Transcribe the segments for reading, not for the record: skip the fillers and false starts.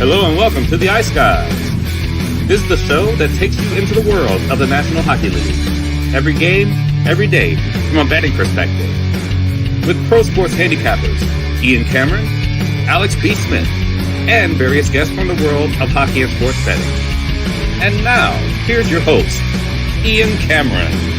Hello and welcome to the Ice Guys. This is the show that takes you into the world of the National Hockey League. Every game, every day, from a betting perspective. With pro sports handicappers, Ian Cameron, Alex B. Smith, and various guests from the world of hockey and sports betting. And now, here's your host, Ian Cameron.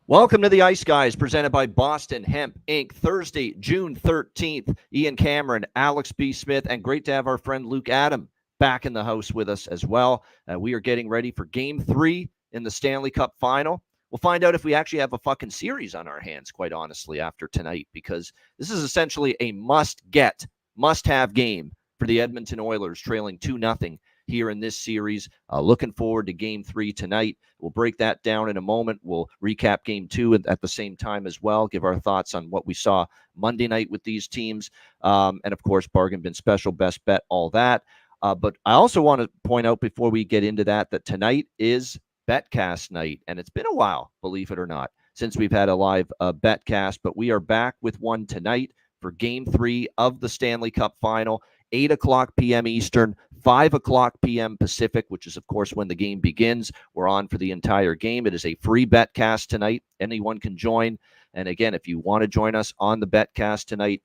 Welcome to the Ice Guys, presented by Boston Hemp Inc. Thursday, June 13th. Ian Cameron, Alex B. Smith, and great to have our friend Luke Adam back in the house with us as well. We are getting ready for Game 3 in the Stanley Cup Final. We'll find out if we actually have a fucking series on our hands, quite honestly, after tonight, because this is essentially a must-have game for the Edmonton Oilers, trailing 2-0 here in this series. Looking forward to Game 3 tonight. We'll break that down in a moment. We'll recap Game 2 at the same time as well, give our thoughts on what we saw Monday night with these teams. And, of course, bargain bin special, best bet, all that. But I also want to point out before we get into that tonight is Betcast night. And it's been a while, believe it or not, since we've had a live Betcast. But we are back with one tonight for Game 3 of the Stanley Cup Final. 8 o'clock p.m. Eastern, 5 o'clock p.m. Pacific, which is, of course, when the game begins. We're on for the entire game. It is a free Betcast tonight. Anyone can join. And again, if you want to join us on the Betcast tonight,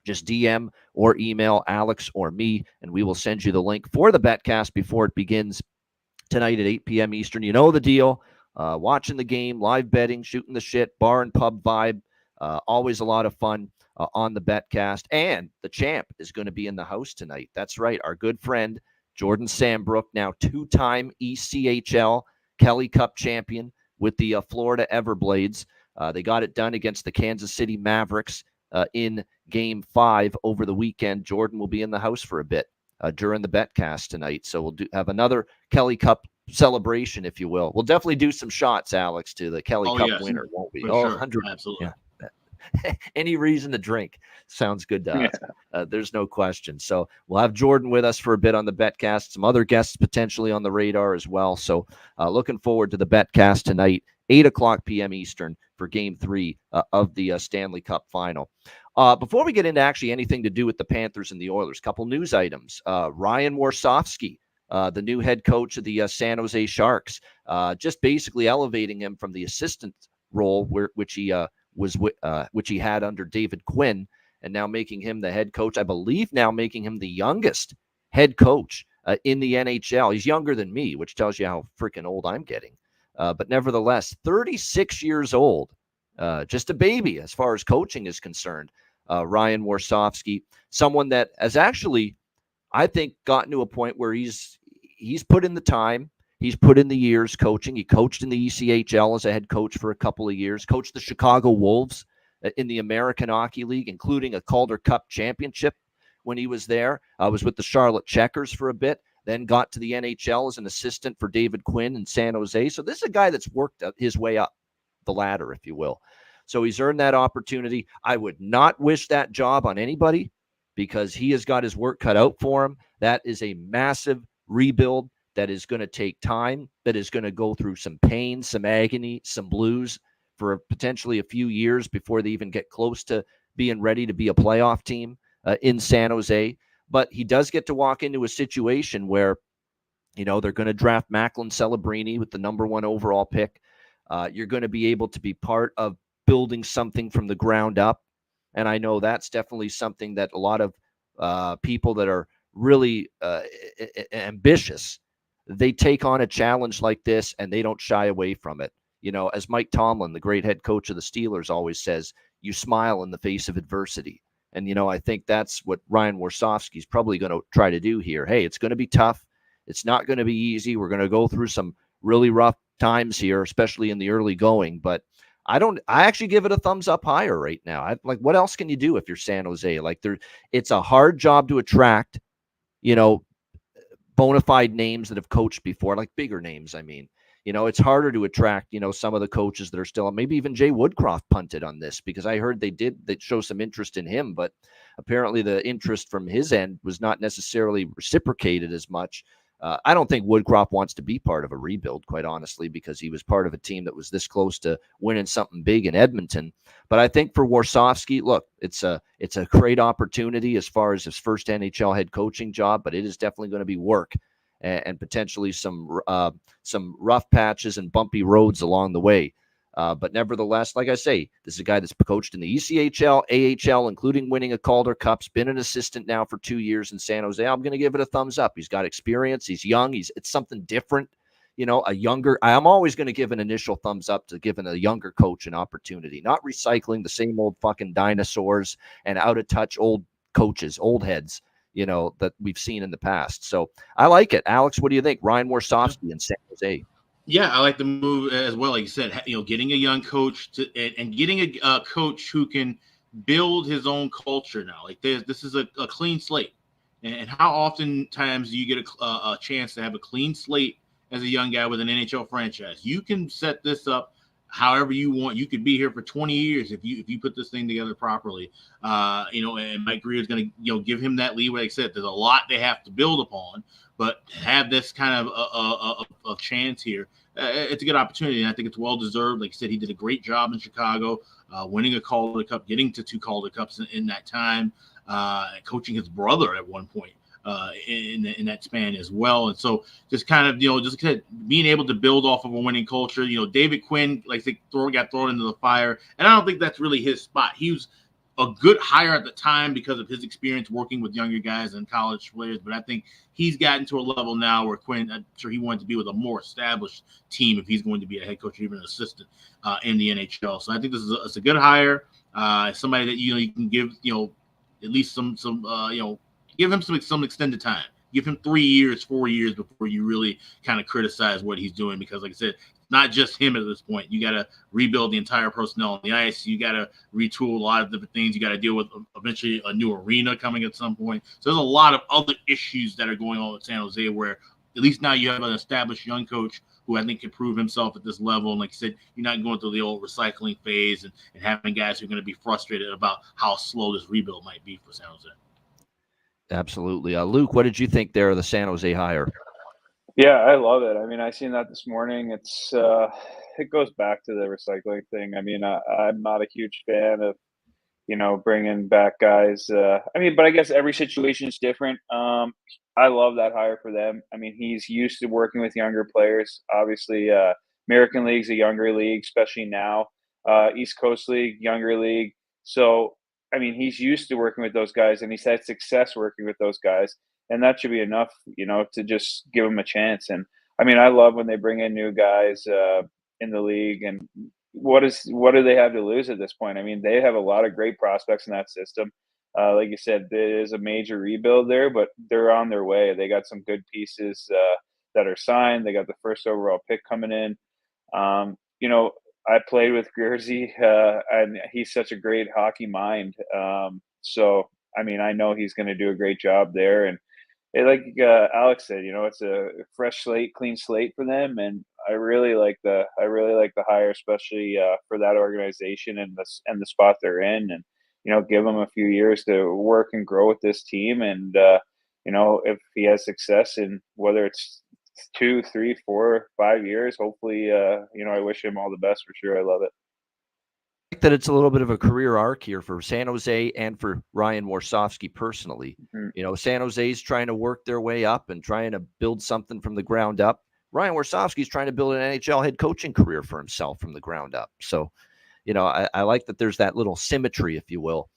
just DM or email Alex or me, and we will send you the link for the Betcast before it begins tonight at 8 p.m. Eastern. You know the deal. Watching the game, live betting, shooting the shit, bar and pub vibe. Always a lot of fun. On the Betcast, and the champ is going to be in the house tonight. That's right, our good friend Jordan Sambrook, now two-time ECHL Kelly Cup champion with the Florida Everblades. They got it done against the Kansas City Mavericks in Game 5 over the weekend. Jordan will be in the house for a bit during the Betcast tonight, so we'll have another Kelly Cup celebration, if you will. We'll definitely do some shots, Alex, to the Kelly Cup winner, won't we? Sure. 100, absolutely. Yeah. Any reason to drink sounds good to us. There's no question. So we'll have Jordan with us for a bit on the Betcast, some other guests potentially on the radar as well. So looking forward to the Betcast tonight, 8 o'clock p.m. Eastern for Game 3 of the Stanley Cup Final. Before we get into actually anything to do with the Panthers and the Oilers, couple news items. Ryan Warsofsky, the new head coach of the San Jose Sharks, just basically elevating him from the assistant role which he had under David Quinn, and now making him the head coach. I believe now making him the youngest head coach in the NHL. He's younger than me, which tells you how freaking old I'm getting. But nevertheless, 36 years old, just a baby as far as coaching is concerned. Ryan Warsofsky, someone that has actually, I think, gotten to a point where he's put in the time. He's put in the years coaching. He coached in the ECHL as a head coach for a couple of years, coached the Chicago Wolves in the American Hockey League, including a Calder Cup championship when he was there. Was with the Charlotte Checkers for a bit, then got to the NHL as an assistant for David Quinn in San Jose. So this is a guy that's worked his way up the ladder, if you will. So he's earned that opportunity. I would not wish that job on anybody because he has got his work cut out for him. That is a massive rebuild that is going to take time, that is going to go through some pain, some agony, some blues for potentially a few years before they even get close to being ready to be a playoff team in San Jose. But he does get to walk into a situation where, they're going to draft Macklin Celebrini with the number 1 overall pick. You're going to be able to be part of building something from the ground up. And I know that's definitely something that a lot of people that are really ambitious, they take on a challenge like this and they don't shy away from it. As Mike Tomlin, the great head coach of the Steelers, always says, you smile in the face of adversity. And, I think that's what Ryan Warsofsky is probably going to try to do here. Hey, it's going to be tough. It's not going to be easy. We're going to go through some really rough times here, especially in the early going. But I actually give it a thumbs up higher right now. What else can you do if you're San Jose? It's a hard job to attract, bona fide names that have coached before, like bigger names. I mean, it's harder to attract, some of the coaches that are still, maybe even Jay Woodcroft punted on this because I heard they show some interest in him, but apparently the interest from his end was not necessarily reciprocated as much I don't think Woodcroft wants to be part of a rebuild, quite honestly, because he was part of a team that was this close to winning something big in Edmonton. But I think for Warsofsky, look, it's a great opportunity as far as his first NHL head coaching job, but it is definitely going to be work and potentially some rough patches and bumpy roads along the way. But nevertheless, like I say, this is a guy that's coached in the ECHL, AHL, including winning a Calder Cup's been an assistant now for 2 years in San Jose. I'm going to give it a thumbs up. He's got experience. He's young. It's something different. I'm always going to give an initial thumbs up to giving a younger coach an opportunity, not recycling the same old fucking dinosaurs and out of touch old coaches, old heads, that we've seen in the past. So I like it. Alex, what do you think? Ryan Warsofsky in San Jose. Yeah, I like the move as well. Like you said, getting a young coach and getting a coach who can build his own culture now. Like this is a clean slate. And how oftentimes do you get a chance to have a clean slate as a young guy with an NHL franchise? You can set this up however you want. You could be here for 20 years if you put this thing together properly. And Mike Grier is going to give him that leeway. Like I said, there's a lot they have to build upon, but have this kind of a chance here. It's a good opportunity, and I think it's well deserved. Like I said, he did a great job in Chicago, winning a Calder Cup, getting to 2 Calder Cups in that time, coaching his brother at one point in that span as well. And so just kind of, just being able to build off of a winning culture. David Quinn, like I said, got thrown into the fire, and I don't think that's really his spot. He was a good hire at the time because of his experience working with younger guys and college players, but I think he's gotten to a level now where Quinn, I'm sure he wanted to be with a more established team if he's going to be a head coach or even an assistant in the NHL. So I think it's a good hire. Somebody that you can give at least some give him some extended time. Give him 3 years, 4 years before you really kind of criticize what he's doing, because like I said, not just him at this point. You got to rebuild the entire personnel on the ice. You got to retool a lot of different things. You got to deal with eventually a new arena coming at some point. So there's a lot of other issues that are going on with San Jose, where at least now you have an established young coach who I think can prove himself at this level. And like I said, you're not going through the old recycling phase and having guys who are going to be frustrated about how slow this rebuild might be for San Jose. Absolutely. Luke, what did you think there of the San Jose hire? Yeah, I love it. I mean, I seen that this morning. It goes back to the recycling thing. I mean, I'm not a huge fan of, bringing back guys. But I guess every situation is different. I love that hire for them. I mean, he's used to working with younger players. Obviously, American League's a younger league, especially now. East Coast League, younger league. So, I mean, he's used to working with those guys, and he's had success working with those guys. And that should be enough, to just give them a chance. And I mean, I love when they bring in new guys in the league. And what do they have to lose at this point? I mean, they have a lot of great prospects in that system. Like you said, there is a major rebuild there, but they're on their way. They got some good pieces that are signed. They got the first overall pick coming in. I played with Gersey, and he's such a great hockey mind. So, I mean, I know he's going to do a great job there. And like Alex said, it's a fresh slate, clean slate for them, and I really like the hire, especially for that organization and the spot they're in, and give them a few years to work and grow with this team, and if he has success in whether it's 2, 3, 4, 5 years, hopefully, I wish him all the best for sure. I love it. That it's a little bit of a career arc here for San Jose and for Ryan Warsofsky personally. Mm-hmm. San Jose's trying to work their way up and trying to build something from the ground up. Ryan Warsofsky's trying to build an NHL head coaching career for himself from the ground up. So, I like that there's that little symmetry, if you will,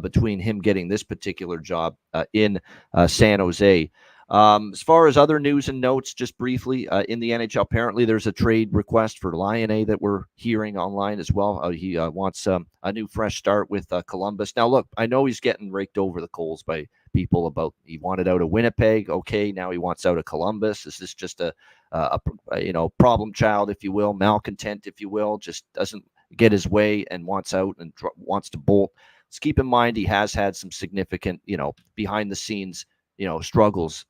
between him getting this particular job in San Jose. As far as other news and notes, just briefly, in the NHL, apparently there's a trade request for Laine that we're hearing online as well. He wants a new fresh start with Columbus. Now, look, I know he's getting raked over the coals by people about he wanted out of Winnipeg. Okay, now he wants out of Columbus. Is this just a problem child, if you will, malcontent, if you will, just doesn't get his way and wants out and wants to bolt? Let's keep in mind he has had some significant, behind the scenes, struggles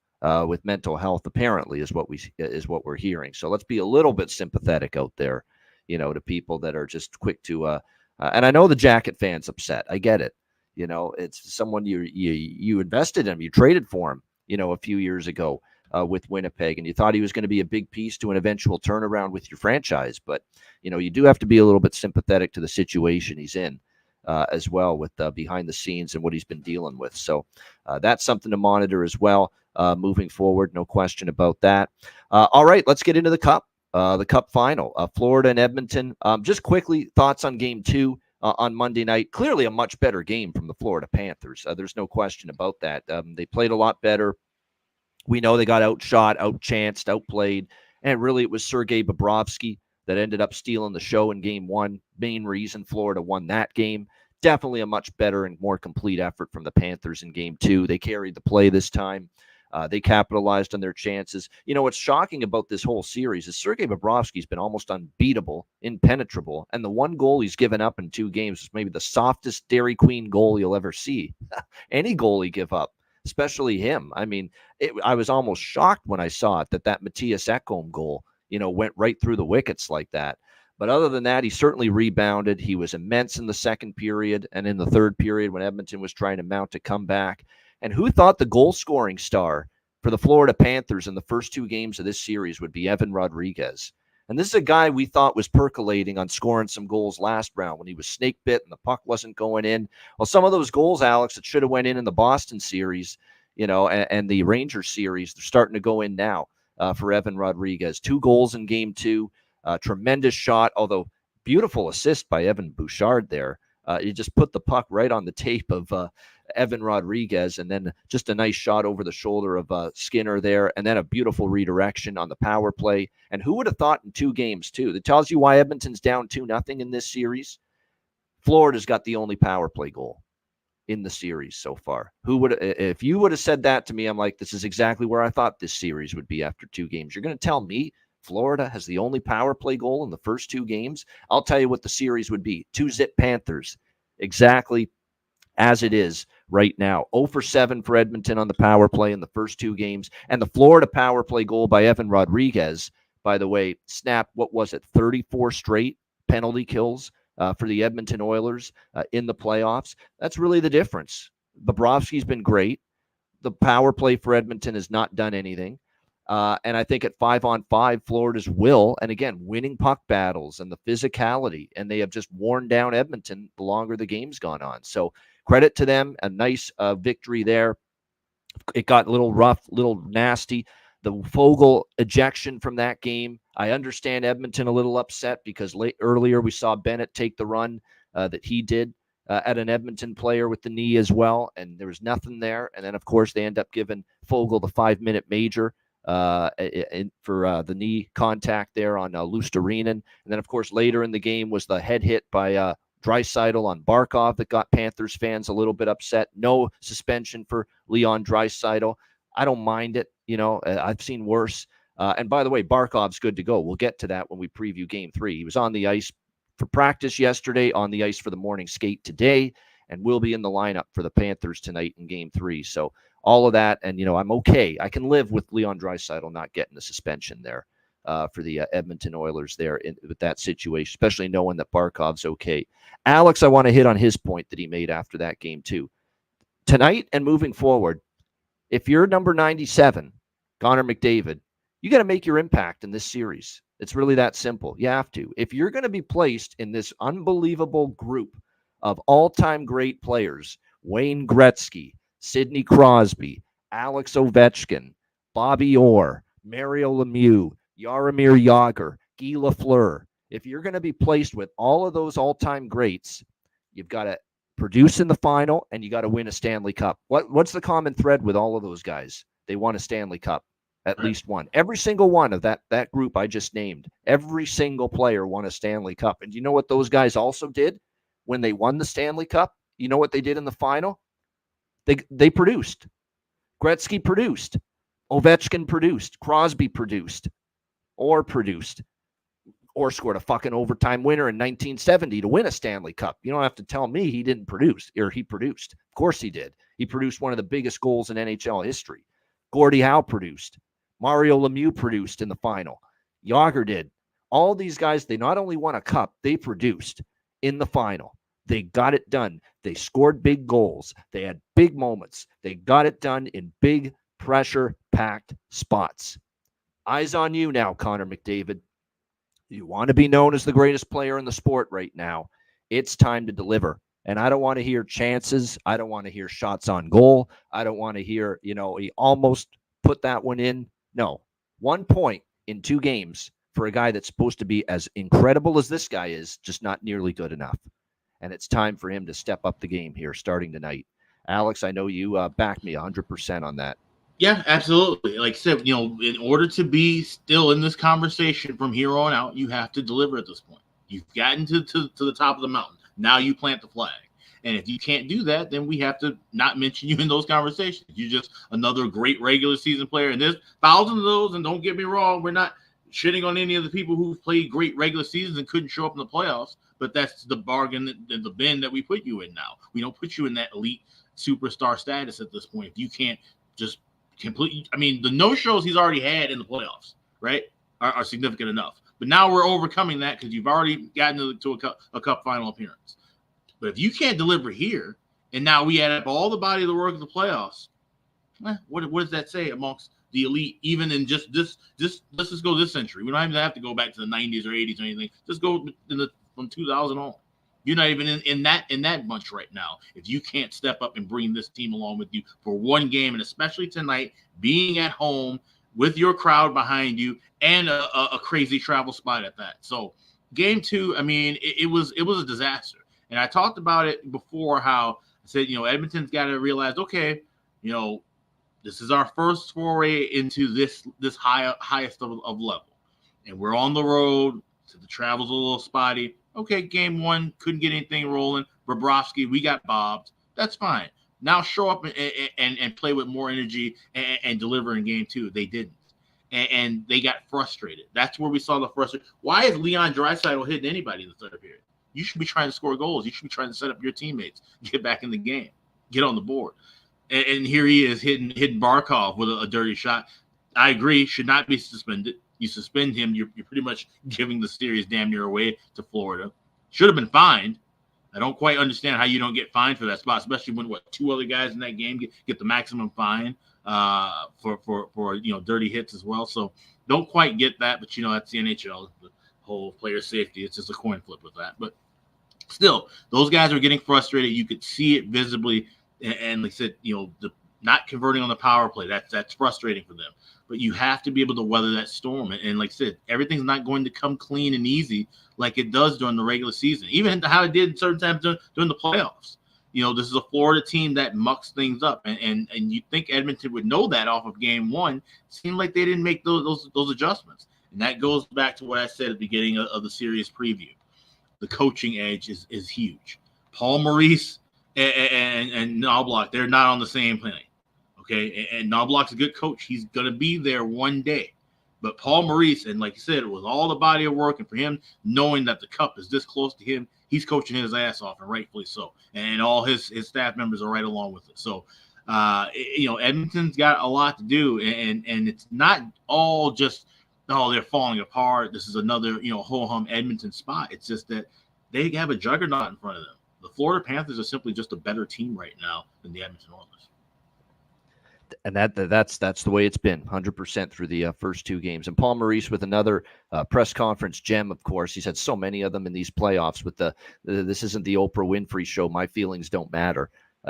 with mental health, apparently, is what we're hearing. So let's be a little bit sympathetic out there, to people that are just quick to. And I know the Jacket fans upset. I get it. It's someone you invested in, you traded for him, a few years ago. with Winnipeg, and you thought he was going to be a big piece to an eventual turnaround with your franchise. But, you do have to be a little bit sympathetic to the situation he's in as well, with behind the scenes and what he's been dealing with. So that's something to monitor as well moving forward. No question about that. All right, let's get into the Cup. The Cup final, Florida and Edmonton. Just quickly, thoughts on Game 2 on Monday night. Clearly a much better game from the Florida Panthers. There's no question about that. They played a lot better. We know they got outshot, outchanced, outplayed, and really it was Sergei Bobrovsky that ended up stealing the show in Game 1. Main reason Florida won that game. Definitely a much better and more complete effort from the Panthers in Game 2. They carried the play this time. They capitalized on their chances. What's shocking about this whole series is Sergei Bobrovsky's been almost unbeatable, impenetrable, and the one goal he's given up in 2 games is maybe the softest Dairy Queen goal you'll ever see. Any goalie give up, especially him. I mean, I was almost shocked when I saw it that Matthias Ekholm goal, went right through the wickets like that. But other than that, he certainly rebounded. He was immense in the second period and in the third period when Edmonton was trying to mount a comeback. And who thought the goal-scoring star for the Florida Panthers in the first 2 games of this series would be Evan Rodriguez? And this is a guy we thought was percolating on scoring some goals last round when he was snake bit and the puck wasn't going in. Well, some of those goals, Alex, that should have went in the Boston series, and the Rangers series, they're starting to go in now for Evan Rodriguez. 2 goals in Game 2, tremendous shot, although beautiful assist by Evan Bouchard there. He just put the puck right on the tape of Evan Rodriguez, and then just a nice shot over the shoulder of Skinner there, and then a beautiful redirection on the power play. And who would have thought in 2 games, too? That tells you why Edmonton's down 2-0 in this series. Florida's got the only power play goal in the series so far. If you would have said that to me, I'm like, this is exactly where I thought this series would be after 2 games. You're going to tell me Florida has the only power play goal in the first 2 games? I'll tell you what the series would be. 2-zip Panthers. Exactly as it is right now. 0 for 7 for Edmonton on the power play in the first 2 games. And the Florida power play goal by Evan Rodriguez, by the way, snapped, 34 straight penalty kills for the Edmonton Oilers in the playoffs. That's really the difference. Bobrovsky's been great. The power play for Edmonton has not done anything. And I think at 5-on-5, Florida's will, and again, winning puck battles and the physicality, and they have just worn down Edmonton the longer the game's gone on. So credit to them, a nice victory there. It got a little rough, a little nasty. The Fogle ejection from that game, I understand Edmonton a little upset because earlier we saw Bennett take the run that he did at an Edmonton player with the knee as well, and there was nothing there. And then, of course, they end up giving Fogle the 5-minute major for the knee contact there on Luostarinen. And then, of course, later in the game was the head hit by Draisaitl on Barkov that got Panthers fans a little bit upset. No suspension for Leon Draisaitl. I don't mind it. I've seen worse. And by the way, Barkov's good to go. We'll get to that when we preview Game 3. He was on the ice for practice yesterday, on the ice for the morning skate today, and will be in the lineup for the Panthers tonight in Game 3. So all of that, and, I'm okay. I can live with Leon Draisaitl not getting the suspension there for the Edmonton Oilers there with that situation, especially knowing that Barkov's okay. Alex, I want to hit on his point that he made after that game too. Tonight and moving forward, if you're number 97, Conor McDavid, you got to make your impact in this series. It's really that simple. You have to. If you're going to be placed in this unbelievable group of all-time great players, Wayne Gretzky, Sidney Crosby, Alex Ovechkin, Bobby Orr, Mario Lemieux, Jaromir Jagr, Guy Lafleur, if you're going to be placed with all of those all-time greats, you've got to produce in the final, and you got to win a Stanley Cup. What's the common thread with all of those guys? They won a Stanley Cup, at least one. Every single one of that group I just named, every single player won a Stanley Cup. And you know what those guys also did when they won the Stanley Cup? You know what they did in the final? They produced. Gretzky produced. Ovechkin produced. Crosby produced. Or scored a fucking overtime winner in 1970 to win a Stanley Cup. You don't have to tell me he didn't produce, or he produced. Of course he did. He produced one of the biggest goals in NHL history. Gordie Howe produced. Mario Lemieux produced in the final. Jagr did. All these guys, they not only won a cup, they produced in the final. They got it done. They scored big goals. They had big moments. They got it done in big pressure-packed spots. Eyes on you now, Conor McDavid. You want to be known as the greatest player in the sport right now. It's time to deliver. And I don't want to hear chances. I don't want to hear shots on goal. I don't want to hear, he almost put that one in. No, 1 point in 2 games for a guy that's supposed to be as incredible as this guy is, just not nearly good enough. And it's time for him to step up the game here starting tonight. Alex, I know you back me 100% on that. Yeah, absolutely. Like I said, in order to be still in this conversation from here on out, you have to deliver at this point. You've gotten to the top of the mountain. Now you plant the flag. And if you can't do that, then we have to not mention you in those conversations. You're just another great regular season player. And there's thousands of those. And don't get me wrong, we're not shitting on any of the people who've played great regular seasons and couldn't show up in the playoffs. But that's the bargain, the bin that we put you in now. We don't put you in that elite superstar status at this point. If you can't just completely, the no-shows he's already had in the playoffs, right, are significant enough. But now we're overcoming that because you've already gotten to a cup final appearance. But if you can't deliver here, and now we add up all the body of the work of the playoffs, what does that say amongst the elite, even in just this let's just go this century. We don't even have to go back to the 90s or 80s or anything. Just go from 2000 on. You're not even in that bunch right now. If you can't step up and bring this team along with you for one game, and especially tonight, being at home with your crowd behind you and a crazy travel spot at that. So game 2, it was a disaster. And I talked about it before, how I said, Edmonton's got to realize, okay, this is our first foray into this highest of level. And we're on the road, so the travel's a little spotty. Okay, game 1, couldn't get anything rolling. Bobrovsky, we got bobbed. That's fine. Now show up and play with more energy and deliver in game 2. They didn't. And they got frustrated. That's where we saw the frustration. Why is Leon Draisaitl hitting anybody in the third period? You should be trying to score goals. You should be trying to set up your teammates, get back in the game, get on the board. And here he is hitting Barkov with a dirty shot. I agree, should not be suspended. You suspend him, you're pretty much giving the series damn near away to Florida. Should have been fined. I don't quite understand how you don't get fined for that spot, especially when 2 other guys in that game get the maximum fine for dirty hits as well. So don't quite get that, but that's the NHL, the whole player safety. It's just a coin flip with that. But still, those guys are getting frustrated. You could see it visibly, and like I said, the not converting on the power play. That's frustrating for them. But you have to be able to weather that storm. And like I said, everything's not going to come clean and easy like it does during the regular season, even how it did certain times during the playoffs. This is a Florida team that mucks things up. And you think Edmonton would know that off of game 1. It seemed like they didn't make those adjustments. And that goes back to what I said at the beginning of the series preview. The coaching edge is huge. Paul Maurice and Knobloch, they're not on the same plane. Okay, and Knobloch's a good coach. He's going to be there one day. But Paul Maurice, and like you said, it was all the body of work, and for him, knowing that the cup is this close to him, he's coaching his ass off, and rightfully so. And all his staff members are right along with it. So, Edmonton's got a lot to do, and it's not all just, they're falling apart. This is another, ho-hum Edmonton spot. It's just that they have a juggernaut in front of them. The Florida Panthers are simply just a better team right now than the Edmonton Oilers. And that's the way it's been, 100% through the first 2 games. And Paul Maurice with another press conference gem, of course. He's had so many of them in these playoffs. With this isn't the Oprah Winfrey show. My feelings don't matter.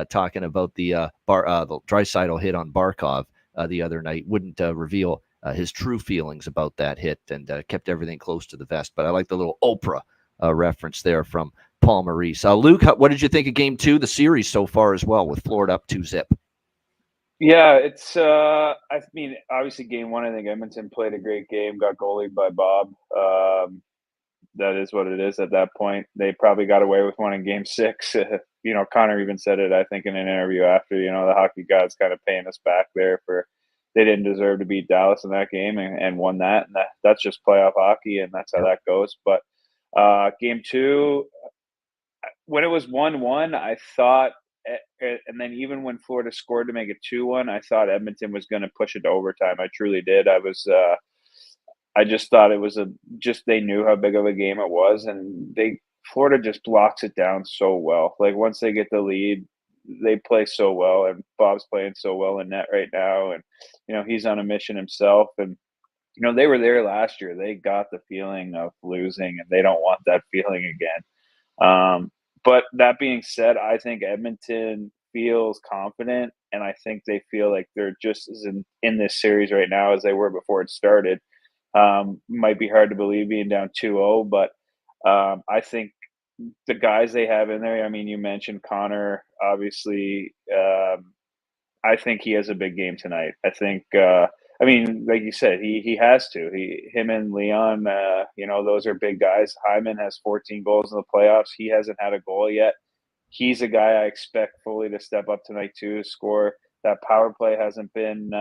Talking about the Draisaitl hit on Barkov the other night, wouldn't reveal his true feelings about that hit, and kept everything close to the vest. But I like the little Oprah reference there from Paul Maurice. Luke, what did you think of game 2, the series so far as well, with Florida up 2-0? Yeah, it's obviously game 1, I think Edmonton played a great game, got goalied by Bob. That is what it is at that point. They probably got away with one in game 6. Connor even said it, I think, in an interview after, the hockey gods kind of paying us back there for they didn't deserve to beat Dallas in that game and won that. And that's just playoff hockey, and that's how that goes. But game 2, when it was 1-1, I thought, and then even when Florida scored to make it 2-1, I thought Edmonton was going to push it to overtime. I truly did. I just thought it was they knew how big of a game it was, and Florida just blocks it down so well. Like once they get the lead, they play so well, and Bob's playing so well in net right now, and he's on a mission himself, and they were there last year. They got the feeling of losing, and they don't want that feeling again. But that being said, I think Edmonton feels confident, and I think they feel like they're just as in this series right now as they were before it started. Might be hard to believe being down 2-0, but I think the guys they have in there, I mean, you mentioned Connor, obviously. I think he has a big game tonight. I think, I mean, like you said, he has to. Him and Leon, those are big guys. Hyman has 14 goals in the playoffs. He hasn't had a goal yet. He's a guy I expect fully to step up tonight too, score. That power play hasn't been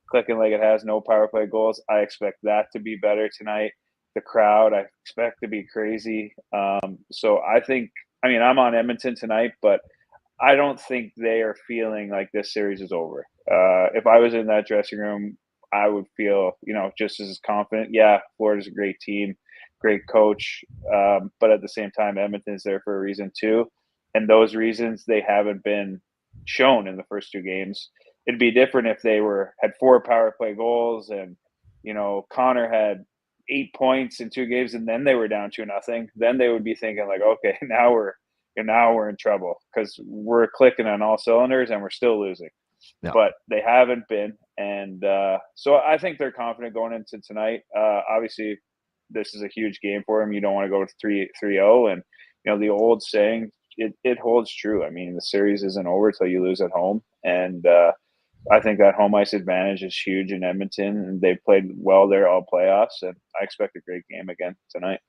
clicking like it has. No power play goals. I expect that to be better tonight. The crowd, I expect to be crazy. So I think, I mean, I'm on Edmonton tonight, but I don't think they are feeling like this series is over. If I was in that dressing room, I would feel, just as confident. Yeah, Florida's a great team, great coach, but at the same time, Edmonton's there for a reason too. And those reasons, they haven't been shown in the first two games. It'd be different if they had 4 power play goals and, Connor had 8 points in 2 games and then they were down 2-0. Then they would be thinking like, okay, now we're in trouble because we're clicking on all cylinders and we're still losing. Yeah. But they haven't been. And so I think they're confident going into tonight. Obviously, this is a huge game for them. You don't want to go to 3-0. And, the old saying, it holds true. I mean, the series isn't over till you lose at home. And I think that home ice advantage is huge in Edmonton. And they've played well there all playoffs. And I expect a great game again tonight.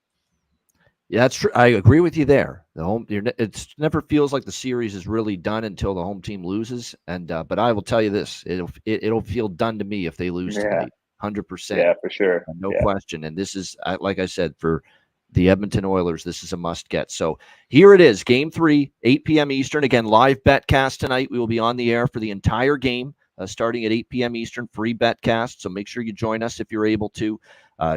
Yeah, that's true. I agree with you there. It never feels like the series is really done until the home team loses. And but I will tell you this: it'll feel done to me if they lose tonight, 100%. Yeah, for sure, no question. And this is, like I said, for the Edmonton Oilers, this is a must-get. So here it is, Game 3, 8 p.m. Eastern. Again, live betcast tonight. We will be on the air for the entire game, starting at 8 p.m. Eastern. Free betcast. So make sure you join us if you're able to.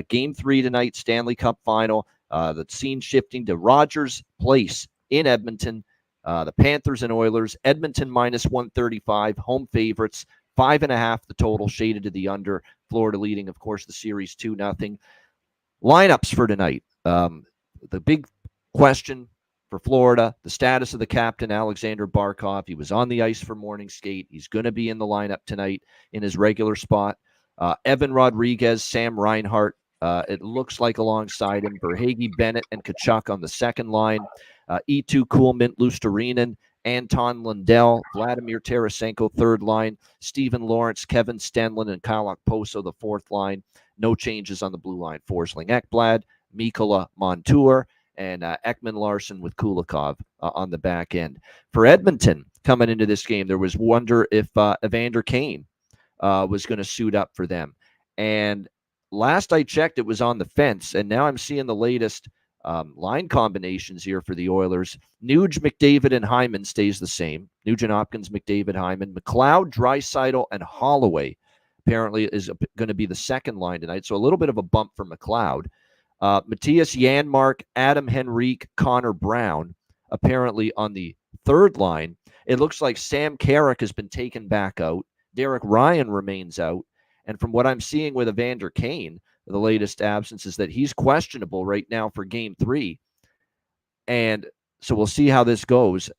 Game 3 tonight, Stanley Cup Final. The scene shifting to Rogers Place in Edmonton. The Panthers and Oilers. Edmonton minus 135. Home favorites. 5.5 the total, shaded to the under. Florida leading, of course, the series 2-0. Lineups for tonight. The big question for Florida, the status of the captain, Alexander Barkov. He was on the ice for morning skate. He's going to be in the lineup tonight in his regular spot. Evan Rodriguez, Sam Reinhart, it looks like alongside him, Verhaeghe, Bennett, and Tkachuk on the second line. E2 Kuhlman, Luostarinen, Anton Lundell, Vladimir Tarasenko, third line. Stephen Lawrence, Kevin Stenlund, and Kyle Okposo, the fourth line. No changes on the blue line. Forsling Ekblad, Mikola Montour, and Ekman Larson with Kulikov on the back end. For Edmonton, coming into this game, there was wonder if Evander Kane was going to suit up for them. And last I checked, it was on the fence, and now I'm seeing the latest line combinations here for the Oilers. Nuge, McDavid, and Hyman stays the same. Nugent Hopkins, McDavid, Hyman. McLeod, Draisaitl, and Holloway apparently is going to be the second line tonight, so a little bit of a bump for McLeod. Matthias Janmark, Adam Henrique, Connor Brown apparently on the third line. It looks like Sam Carrick has been taken back out. Derek Ryan remains out. And from what I'm seeing with Evander Kane, the latest absence is that he's questionable right now for Game 3. And so we'll see how this goes.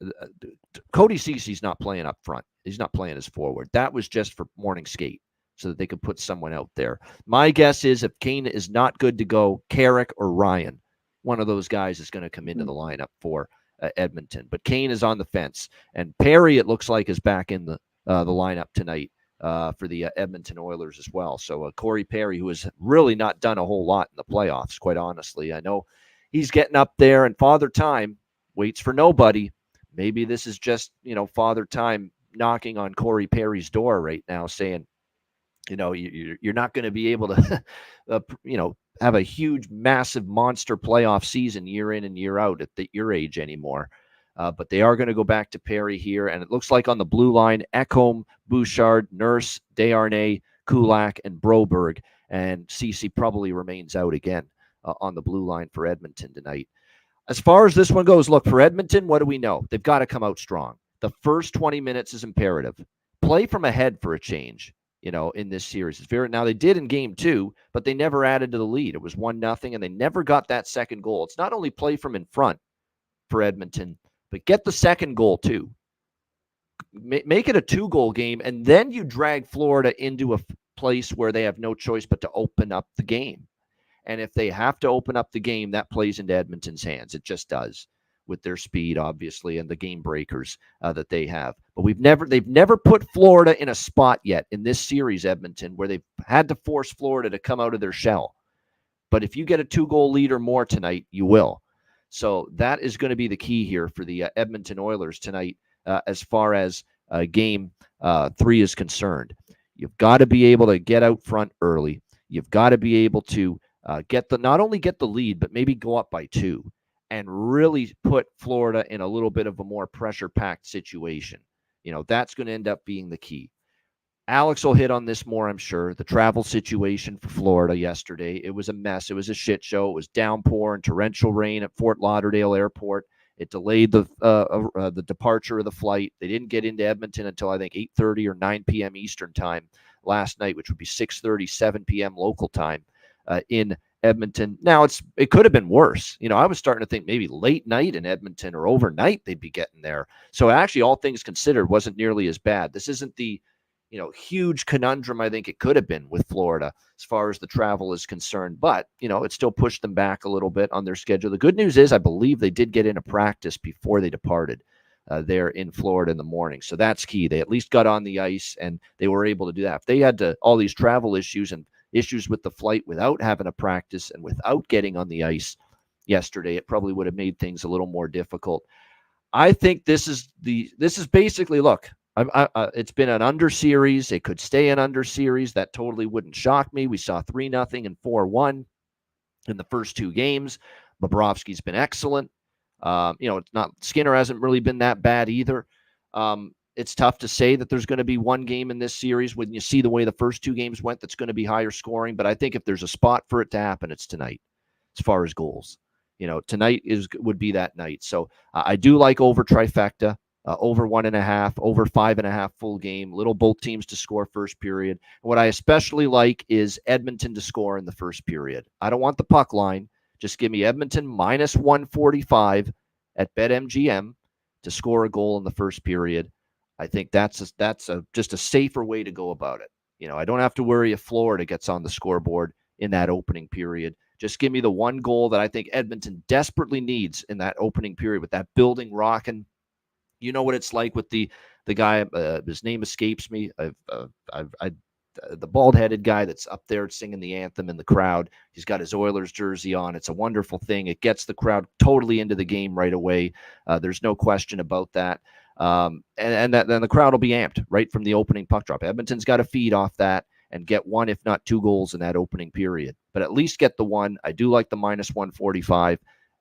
Cody Ceci's not playing up front. He's not playing as forward. That was just for morning skate so that they could put someone out there. My guess is if Kane is not good to go, Carrick or Ryan, one of those guys is going to come into the lineup for Edmonton. But Kane is on the fence. And Perry, it looks like, is back in the lineup tonight for the Edmonton Oilers as well. So Corey Perry, who has really not done a whole lot in the playoffs, quite honestly. I know he's getting up there, and Father Time waits for nobody. Maybe this is just, Father Time knocking on Corey Perry's door right now saying, you're not going to be able to, have a huge, massive monster playoff season year in and year out at your age anymore. But they are going to go back to Perry here. And it looks like on the blue line, Ekholm, Bouchard, Nurse, Desharnais, Kulak, and Broberg. And Ceci probably remains out again on the blue line for Edmonton tonight. As far as this one goes, look, for Edmonton, what do we know? They've got to come out strong. The first 20 minutes is imperative. Play from ahead for a change, in this series. Now they did in game 2, but they never added to the lead. It was 1-0, and they never got that second goal. It's not only play from in front for Edmonton, but get the second goal too. Make it a 2-goal game, and then you drag Florida into a place where they have no choice but to open up the game. And if they have to open up the game, that plays into Edmonton's hands. It just does, with their speed, obviously, and the game breakers that they have. But they've never put Florida in a spot yet in this series, Edmonton, where they've had to force Florida to come out of their shell. But if you get a 2-goal lead or more tonight, you will. So that is going to be the key here for the Edmonton Oilers tonight, as far as game 3 is concerned. You've got to be able to get out front early. You've got to be able to not only get the lead, but maybe go up by 2 and really put Florida in a little bit of a more pressure-packed situation. That's going to end up being the key. Alex will hit on this more, I'm sure. The travel situation for Florida yesterday, it was a mess. It was a shit show. It was downpour and torrential rain at Fort Lauderdale Airport. It delayed the departure of the flight. They didn't get into Edmonton until, I think, 8:30 or 9 p.m. Eastern time last night, which would be 6:30, 7 p.m. local time in Edmonton. Now, it could have been worse. I was starting to think maybe late night in Edmonton or overnight they'd be getting there. So actually, all things considered, wasn't nearly as bad. This isn't the huge conundrum I think it could have been with Florida as far as the travel is concerned. But, it still pushed them back a little bit on their schedule. The good news is I believe they did get into practice before they departed there in Florida in the morning. So that's key. They at least got on the ice and they were able to do that. If they had all these travel issues and issues with the flight without having a practice and without getting on the ice yesterday, it probably would have made things a little more difficult. I think this is basically, look, it's been an under series. It could stay an under series. That totally wouldn't shock me. We saw 3-0 and 4-1 in the first 2 games. Bobrovsky's been excellent. It's not, Skinner hasn't really been that bad either. It's tough to say that there's going to be one game in this series when you see the way the first 2 games went that's going to be higher scoring. But I think if there's a spot for it to happen, it's tonight as far as goals. Tonight would be that night. So I do like over trifecta. Over 1.5, over 5.5 full game, little both teams to score first period. And what I especially like is Edmonton to score in the first period. I don't want the puck line. Just give me Edmonton minus 145 at BetMGM to score a goal in the first period. I think that's just a safer way to go about it. I don't have to worry if Florida gets on the scoreboard in that opening period. Just give me the one goal that I think Edmonton desperately needs in that opening period with that building rocking. You know what it's like with the guy, his name escapes me. The bald-headed guy that's up there singing the anthem in the crowd. He's got his Oilers jersey on. It's a wonderful thing. It gets the crowd totally into the game right away. There's no question about that. And then the crowd will be amped right from the opening puck drop. Edmonton's got to feed off that and get 1, if not 2 goals in that opening period. But at least get the 1. I do like the minus 145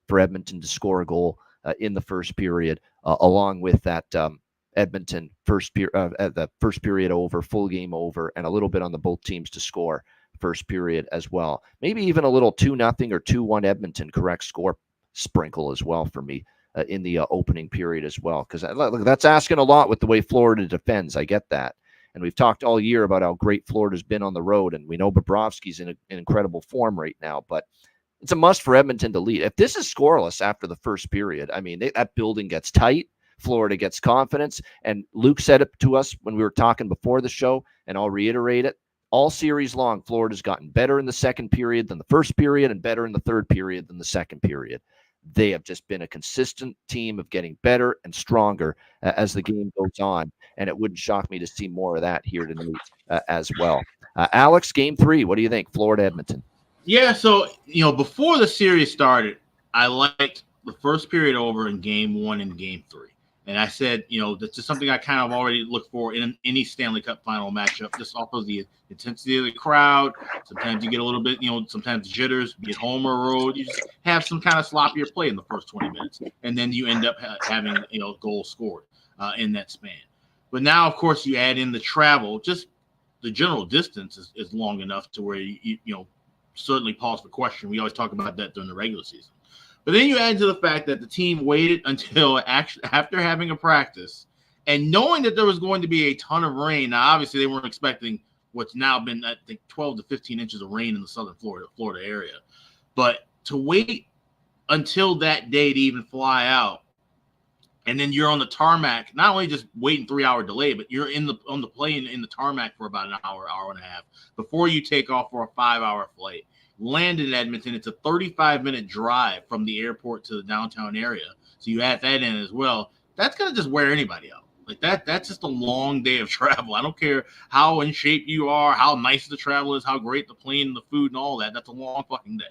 for Edmonton to score a goal in the first period, along with that Edmonton the first period over, full game over, and a little bit on the both teams to score first period as well. Maybe even a little 2-0 or 2-1 Edmonton correct score sprinkle as well for me in the opening period as well. Because that's asking a lot with the way Florida defends. I get that. And we've talked all year about how great Florida's been on the road, and we know Bobrovsky's in incredible form right now, but it's a must for Edmonton to lead. If this is scoreless after the first period, I mean, that building gets tight. Florida gets confidence. And Luke said it to us when we were talking before the show, and I'll reiterate it. All series long, Florida's gotten better in the second period than the first period and better in the third period than the second period. They have just been a consistent team of getting better and stronger as the game goes on. And it wouldn't shock me to see more of that here tonight as well. Alex, game 3, what do you think? Florida-Edmonton. Yeah, so, before the series started, I liked the first period over in game 1 and game 3. And I said, that's just something I kind of already look for in any Stanley Cup final matchup, just off of the intensity of the crowd. Sometimes you get a little bit, sometimes jitters, be it home or road. You just have some kind of sloppier play in the first 20 minutes. And then you end up having, goals scored in that span. But now, of course, you add in the travel. Just the general distance is long enough to where, you certainly pause for question. We always talk about that during the regular season. But then you add to the fact that the team waited until after having a practice And knowing that there was going to be a ton of rain, now obviously they weren't expecting what's now been, I think, 12 to 15 inches of rain in the southern Florida area. But to wait until that day to even fly out, and then you're on the tarmac, not only just waiting 3-hour delay, but you're on the plane in the tarmac for about an hour and a half before you take off for a 5-hour flight. Land in Edmonton. It's a 35-minute drive from the airport to the downtown area. So you add that in as well. That's going to just wear anybody out. Like that's just a long day of travel. I don't care how in shape you are, how nice the travel is, how great the plane and the food and all that. That's a long fucking day,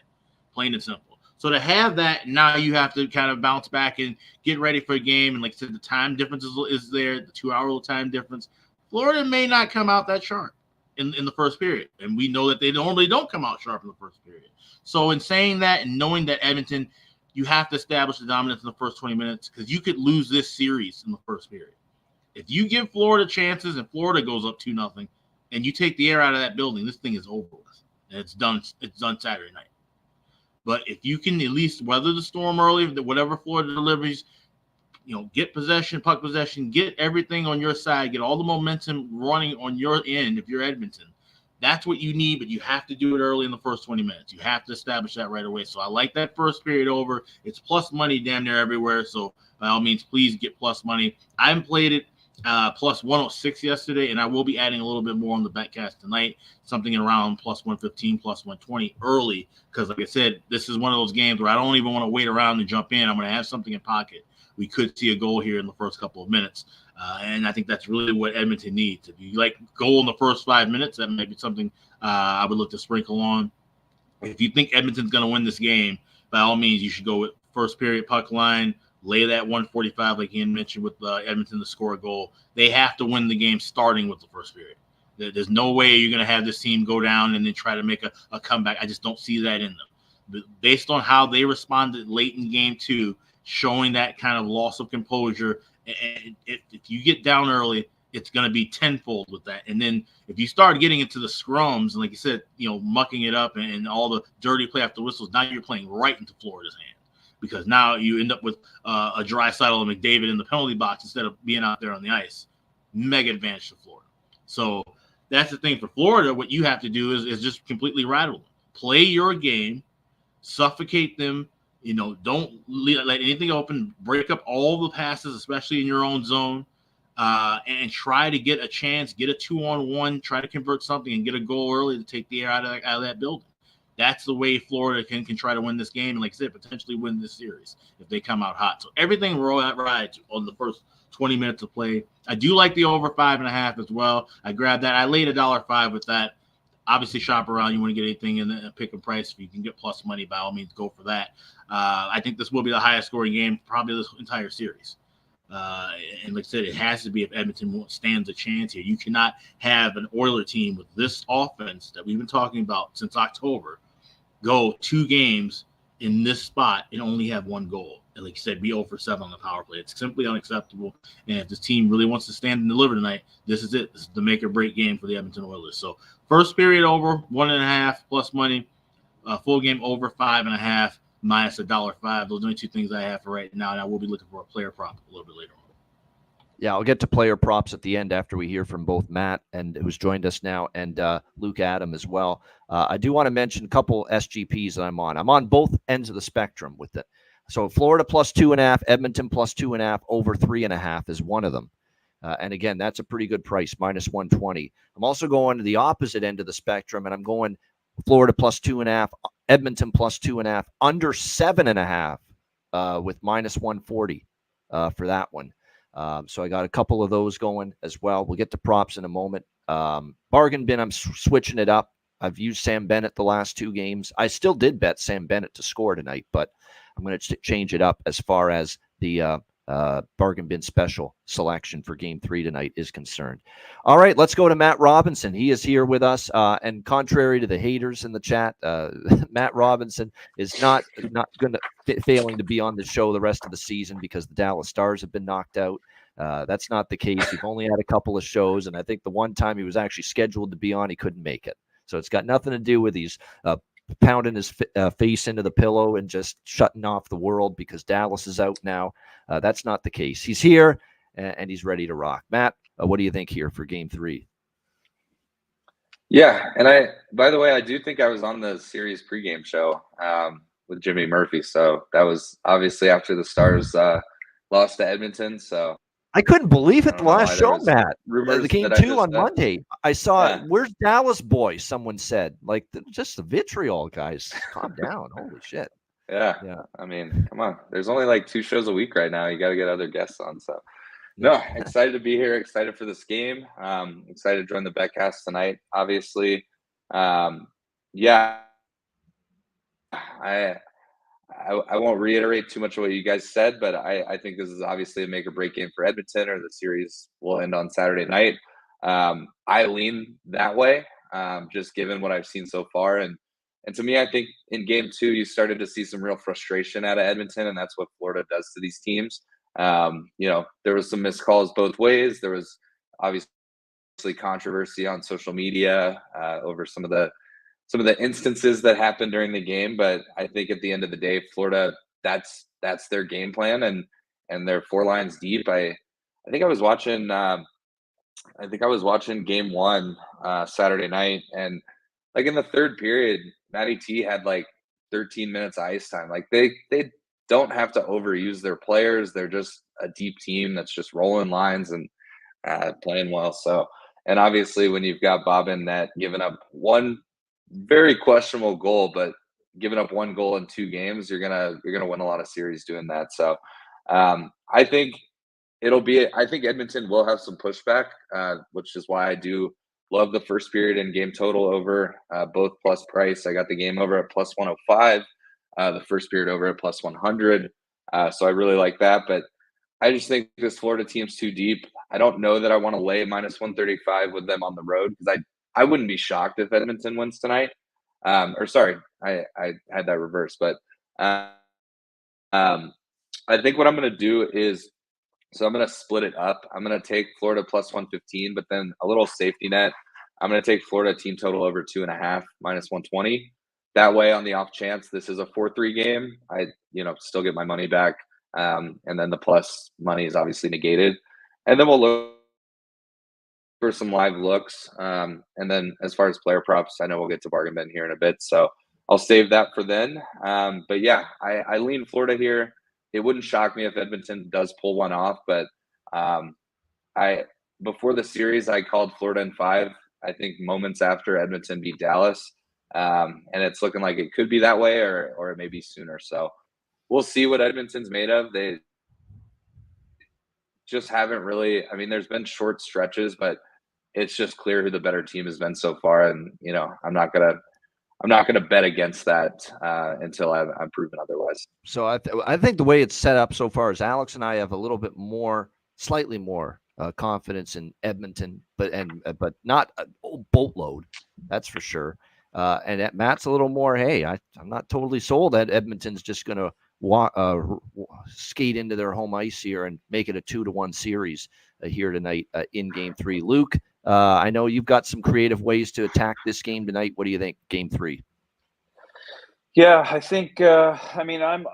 plain and simple. So to have that, now you have to kind of bounce back and get ready for a game. And like I said, the time difference is there, the 2-hour time difference. Florida may not come out that sharp in the first period. And we know that they normally don't come out sharp in the first period. So in saying that and knowing that Edmonton, you have to establish the dominance in the first 20 minutes because you could lose this series in the first period. If you give Florida chances and Florida goes up 2-0 and you take the air out of that building, this thing is over with. And it's done Saturday night. But if you can at least weather the storm early, whatever Florida delivers, get puck possession, get everything on your side, get all the momentum running on your end if you're Edmonton. That's what you need, but you have to do it early in the first 20 minutes. You have to establish that right away. So I like that first period over. It's plus money damn near everywhere. So by all means, please get plus money. I haven't played it. Plus 106 yesterday, and I will be adding a little bit more on the betcast tonight, something around plus 115, plus 120 early, because like I said, this is one of those games where I don't even want to wait around and jump in. I'm going to have something in pocket. We could see a goal here in the first couple of minutes, and I think that's really what Edmonton needs. If you like goal in the first 5 minutes, that might be something I would look to sprinkle on. If you think Edmonton's going to win this game, by all means, you should go with first period puck line, lay that 145, like Ian mentioned, with Edmonton to score a goal. They have to win the game starting with the first period. There's no way you're going to have this team go down and then try to make a comeback. I just don't see that in them. But based on how they responded late in game 2, showing that kind of loss of composure, and if you get down early, it's going to be tenfold with that. And then if you start getting into the scrums, and like you said, mucking it up and all the dirty play after whistles, now you're playing right into Florida's hand. Because now you end up with a Draisaitl and McDavid in the penalty box instead of being out there on the ice. Mega advantage to Florida. So that's the thing for Florida. What you have to do is just completely rattle them. Play your game, suffocate them. Don't let anything open. Break up all the passes, especially in your own zone, and try to get a chance, get a 2-on-1, try to convert something and get a goal early to take the air out of that building. That's the way Florida can try to win this game and, like I said, potentially win this series if they come out hot. So everything rides on the first 20 minutes of play. I do like the over 5.5 as well. I grabbed that. I laid $1.05 with that. Obviously, shop around. You want to get anything in the pick and price. If you can get plus money, by all means, go for that. I think this will be the highest scoring game probably this entire series. And like I said, it has to be if Edmonton stands a chance here. You cannot have an Oiler team with this offense that we've been talking about since October go 2 games in this spot and only have 1 goal. And like you said, be 0 for 7 on the power play. It's simply unacceptable. And if this team really wants to stand and deliver tonight, this is it. This is the make or break game for the Edmonton Oilers. So first period over, 1.5 plus money, full game over 5.5 minus $1.05. Those are the only 2 things I have for right now. And I will be looking for a player prop a little bit later on. Yeah, I'll get to player props at the end after we hear from both Matt, and who's joined us now, and Luke Adam as well. I do want to mention a couple SGPs that I'm on. I'm on both ends of the spectrum with it. So Florida plus 2.5, Edmonton plus 2.5, over 3.5 is one of them. And again, that's a pretty good price, minus 120. I'm also going to the opposite end of the spectrum, and I'm going Florida plus 2.5, Edmonton plus 2.5, under 7.5 with minus 140 for that one. So I got a couple of those going as well. We'll get to props in a moment. Bargain bin, I'm switching it up. I've used Sam Bennett the last 2 games. I still did bet Sam Bennett to score tonight, but I'm going to change it up as far as the bargain bin special selection for game 3 tonight is concerned. All right, let's go to Matt Robinson. He is here with us, and contrary to the haters in the chat, Matt Robinson is not going to failing to be on the show the rest of the season because the Dallas Stars have been knocked out. That's not the case. He's only had a couple of shows, and I think the one time he was actually scheduled to be on, he couldn't make it. So it's got nothing to do with these pounding his face into the pillow and just shutting off the world because Dallas is out now. That's not the case. He's here, and he's ready to rock. Matt, what do you think here for Game 3? Yeah, and by the way, I do think I was on the series pregame show with Jimmy Murphy. So that was obviously after the Stars lost to Edmonton. So I couldn't believe it the last show, Matt. The Game 2 on Monday. I saw, where's Dallas boy? Someone said, like, just the vitriol, guys. Calm down. Holy shit. Yeah. I mean, come on. There's only like 2 shows a week right now. You got to get other guests on. So, no, excited to be here. Excited for this game. Excited to join the Betcast tonight. Obviously, yeah. I won't reiterate too much of what you guys said, but I think this is obviously a make or break game for Edmonton, or the series will end on Saturday night. I lean that way, just given what I've seen so far. And to me, I think in Game 2, you started to see some real frustration out of Edmonton, and that's what Florida does to these teams. There was some missed calls both ways. There was obviously controversy on social media over some of the instances that happened during the game, but I think at the end of the day, Florida, that's their game plan, and they're 4 lines deep. I think I was watching Game 1 Saturday night, and like in the third period, Matty T had like 13 minutes ice time. Like they don't have to overuse their players. They're just a deep team that's just rolling lines and playing well. So, and obviously when you've got Bob in net giving up one very questionable goal, but giving up 1 goal in 2 games, you're gonna win a lot of series doing that. So I think Edmonton will have some pushback, which is why I do love the first period and game total over both plus price. I got the game over at plus 105, the first period over at plus 100. So I really like that, but I just think this Florida team's too deep. I don't know that I want to lay minus 135 with them on the road, because I wouldn't be shocked if Edmonton wins tonight. I had that reversed, but I think what I'm going to do is, so I'm going to split it up. I'm going to take Florida plus 115, but then a little safety net. I'm going to take Florida team total over 2.5 minus 120. That way, on the off chance this is a 4-3 game, I still get my money back. And then the plus money is obviously negated. And then we'll look for some live looks. And then as far as player props, I know we'll get to bargain bin here in a bit, so I'll save that for then. But yeah, I lean Florida here. It wouldn't shock me if Edmonton does pull one off, but before the series, I called Florida in 5, I think moments after Edmonton beat Dallas. And it's looking like it could be that way, or it may be sooner. So we'll see what Edmonton's made of. They just haven't really, I mean, there's been short stretches, but it's just clear who the better team has been so far. And, I'm not going to bet against that until I'm proven otherwise. So I think the way it's set up so far is Alex and I have a little bit more, slightly more confidence in Edmonton, but not a boatload, that's for sure. And Matt's a little more, hey, I'm not totally sold that Edmonton's just going to skate into their home ice here and make it a 2-1 series here tonight in Game 3. Luke, I know you've got some creative ways to attack this game tonight. What do you think, Game 3? Yeah, I think. I'm